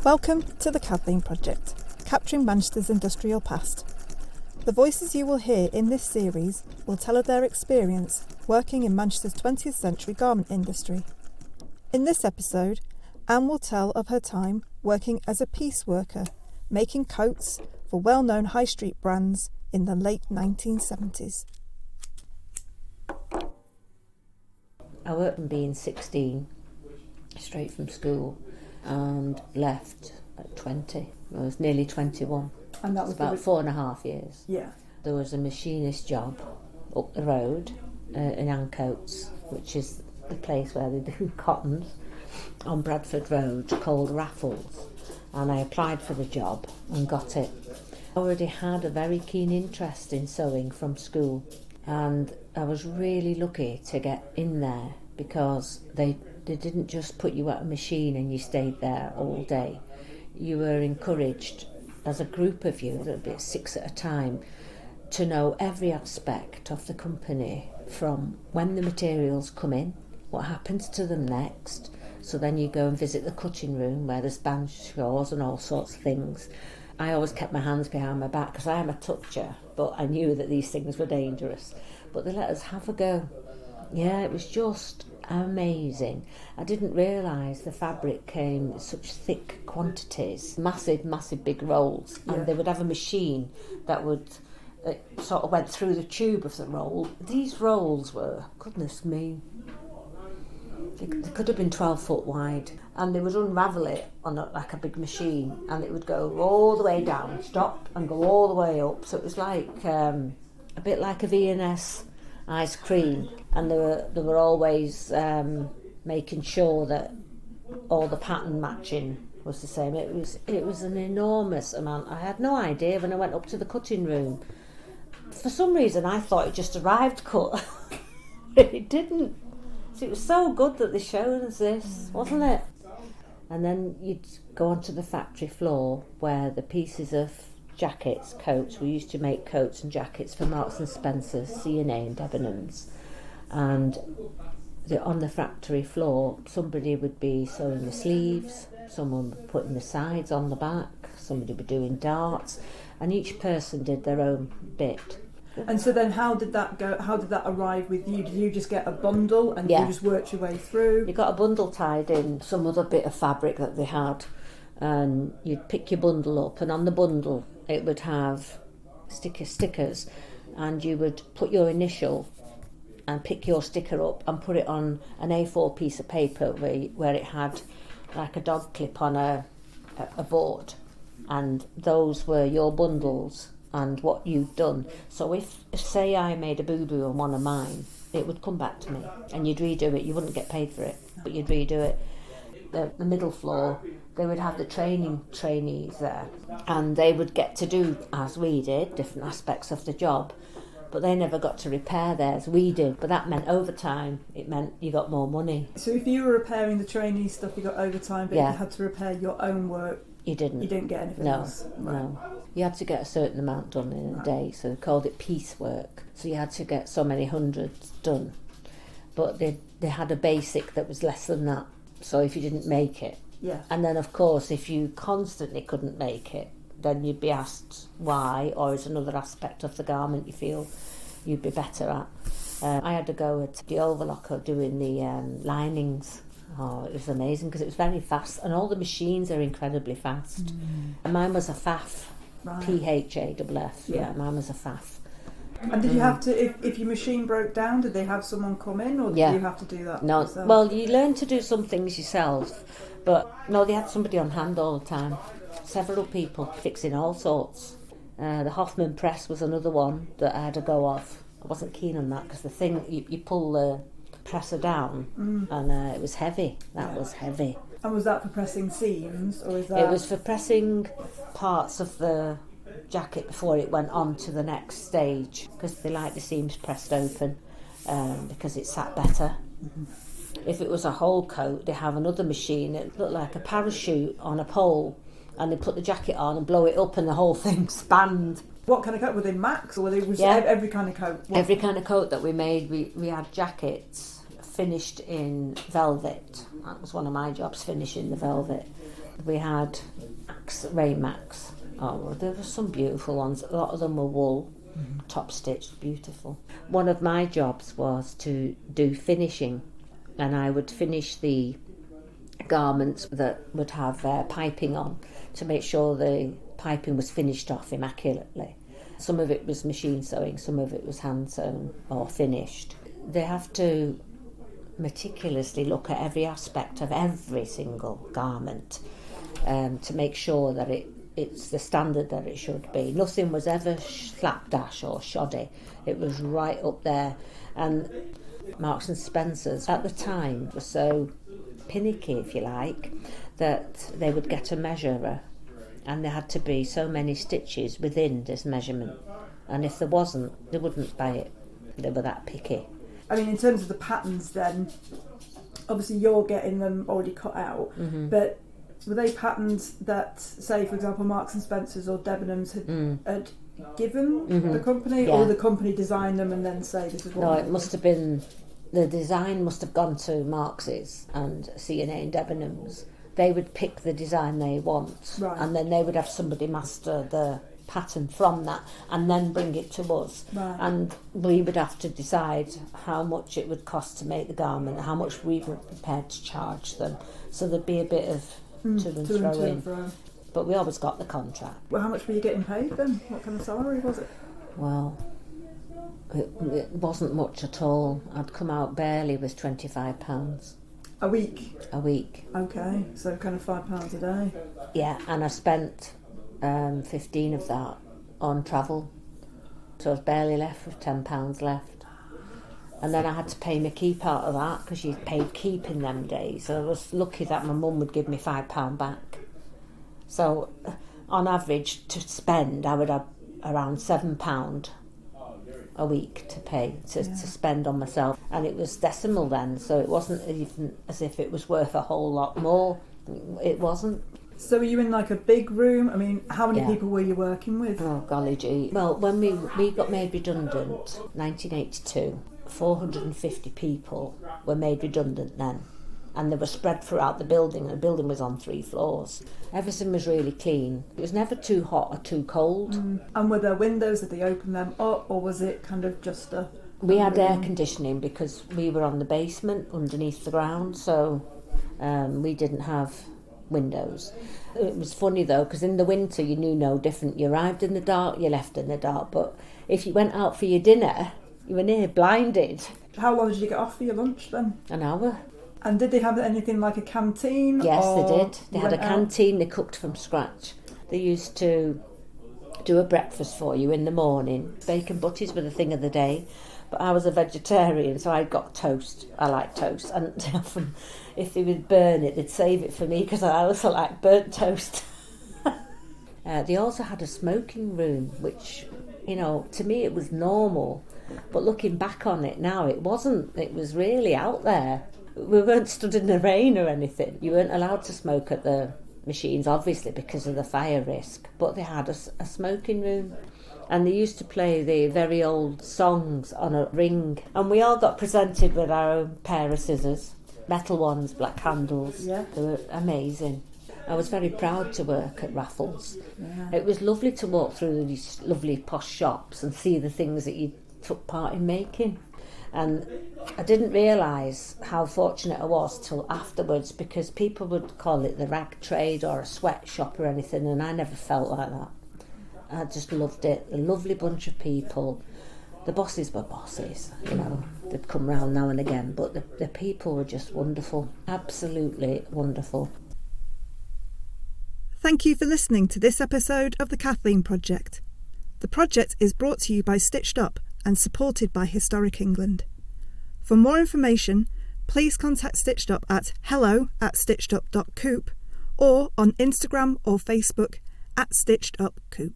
Welcome to the Kathleen Project, capturing Manchester's industrial past. The voices you will hear in this series will tell of their experience working in Manchester's 20th century garment industry. In this episode, Anne will tell of her time working as a piece worker, making coats for well-known high street brands in the late 1970s. I worked from being 16, straight from school, and left at 20. I was nearly 21. And that was about 4.5 years. Yeah. There was a machinist job up the road in Ancoats, which is the place where they do cottons, on Bradford Road, called Raffles. And I applied for the job and got it. I already had a very keen interest in sewing from school, and I was really lucky to get in there because they didn't just put you at a machine and you stayed there all day. You were encouraged as a group of you, there'd be 6 at a time, to know every aspect of the company, from when the materials come in, what happens to them next. So then you go and visit the cutting room where there's bandshaws and all sorts of things. I always kept my hands behind my back because I am a toucher, but I knew that these things were dangerous. But they let us have a go. Yeah, it was just amazing. I didn't realise the fabric came in such thick quantities, massive big rolls, and they would have a machine that would sort of went through the tube of the roll. These rolls were, goodness me, they could have been 12 foot wide, and they would unravel it on like a big machine, and it would go all the way down, stop, and go all the way up. So it was like a bit like a V&S ice cream, and they were always making sure that all the pattern matching was the same. It was an enormous amount. I had no idea when I went up to the cutting room. For some reason I thought it just arrived cut. It didn't. So it was so good that they showed us this, wasn't it? And then you'd go onto the factory floor where the pieces of jackets, coats, we used to make coats and jackets for Marks and Spencer's, C&A and Debenhams, and on the factory floor somebody would be sewing the sleeves, someone would putting the sides on the back, somebody would be doing darts, and each person did their own bit. And so then how did that go? How did that arrive with you? Did you just get a bundle and you just worked your way through? You got a bundle tied in some other bit of fabric that they had, and you'd pick your bundle up, and on the bundle it would have stickers, and you would put your initial and pick your sticker up and put it on an A4 piece of paper where it had like a dog clip on a board, and those were your bundles and what you'd done. So if say I made a boo-boo on one of mine, it would come back to me and you'd redo it. You wouldn't get paid for it, but you'd redo it. The middle floor, they would have the trainees there, and they would get to do, as we did, different aspects of the job, but they never got to repair theirs. We did, but that meant overtime. It meant you got more money. So if you were repairing the trainee stuff, you got overtime, but if you had to repair your own work, you didn't get anything else. No. You had to get a certain amount done in a day, so they called it piecework. So you had to get so many hundreds done, but they had a basic that was less than that. So if you didn't make it, and then of course if you constantly couldn't make it, then you'd be asked why, or is another aspect of the garment you feel you'd be better at. I had to go at the overlocker doing the linings. Oh, it was amazing because it was very fast, and all the machines are incredibly fast. And mine was a FAF, right. PHAFF. Yeah, mine was a FAF. And did you have to, if your machine broke down, did they have someone come in, or did you have to do that yourself? Well, you learn to do some things yourself, but no, they had somebody on hand all the time. Several people fixing all sorts. The Hoffman press was another one that I had to go off. I wasn't keen on that because the thing, you pull the presser down and it was heavy. That was heavy. And was that for pressing seams, or is that? It was for pressing parts of the jacket before it went on to the next stage, because they like the seams pressed open because it sat better. If it was a whole coat, they have another machine. It looked like a parachute on a pole, and they put the jacket on and blow it up and the whole thing spanned. What kind of coat? Were they Max, or were they every kind of coat? Every kind of coat that we made. We had jackets finished in velvet. That was one of my jobs, finishing the velvet. We had Max. Oh, there were some beautiful ones. A lot of them were wool, top stitched, beautiful. One of my jobs was to do finishing, and I would finish the garments that would have piping on to make sure the piping was finished off immaculately. Some of it was machine sewing, some of it was hand sewn or finished. They have to meticulously look at every aspect of every single garment to make sure that it's the standard that it should be. Nothing was ever slapdash or shoddy. It was right up there. And Marks and Spencer's at the time were so pinicky, if you like, that they would get a measurer and there had to be so many stitches within this measurement. And if there wasn't, they wouldn't buy it. They were that picky. I mean, in terms of the patterns then, obviously you're getting them already cut out, but were they patterns that, say, for example, Marks and Spencer's or Debenhams had given the company, or the company designed them and then say this is what? No, it must have been, the design must have gone to Marks's and C&A and Debenhams. They would pick the design they want, and then they would have somebody master the pattern from that and then bring it to us, and we would have to decide how much it would cost to make the garment, how much we were prepared to charge them, so there'd be a bit of to and fro. But we always got the contract. Well, how much were you getting paid then? What kind of salary was it? Well, it wasn't much at all. I'd come out barely with £25 a week. Okay, so kind of £5 a day. Yeah, and I spent 15 of that on travel, so I was barely left with £10 left. And then I had to pay my keep out of that, because you paid keep in them days. So I was lucky that my mum would give me £5 back. So on average to spend, I would have around £7 a week to pay to spend on myself, and it was decimal then, so it wasn't even as if it was worth a whole lot more. It wasn't. So were you in like a big room? I mean, how many people were you working with? Oh golly gee. Well, when we got made redundant, 1982, 450 people were made redundant then, and they were spread throughout the building, and the building was on 3 floors. Everything was really clean. It was never too hot or too cold. And were there windows? Did they open them up, or was it kind of just a... We had air conditioning because we were on the basement underneath the ground, so we didn't have windows. It was funny though, because in the winter you knew no different. You arrived in the dark, you left in the dark, but if you went out for your dinner, you were near blinded. How long did you get off for your lunch then? An hour. And did they have anything like a canteen? Yes, they did. They had a canteen, they cooked from scratch. They used to do a breakfast for you in the morning. Bacon butties were the thing of the day, but I was a vegetarian, so I got toast. I like toast, and often if they would burn it, they'd save it for me because I also like burnt toast. They also had a smoking room, which, you know, to me it was normal, but looking back on it now, it wasn't. It was really out there. We weren't stood in the rain or anything. You weren't allowed to smoke at the machines, obviously, because of the fire risk, but they had a smoking room, and they used to play the very old songs on a ring, and we all got presented with our own pair of scissors, metal ones, black handles. They were amazing. I was very proud to work at Raffles. It was lovely to walk through these lovely posh shops and see the things that you took part in making. And I didn't realise how fortunate I was till afterwards, because people would call it the rag trade or a sweatshop or anything, and I never felt like that. I just loved it. A lovely bunch of people. The bosses were bosses, you know. They'd come round now and again, but the people were just wonderful. Absolutely wonderful. Thank you for listening to this episode of the Kathleen Project. The project is brought to you by Stitched Up and supported by Historic England. For more information, please contact Stitched Up at hello@stitchedup.coop or on Instagram or Facebook @stitchedupcoop.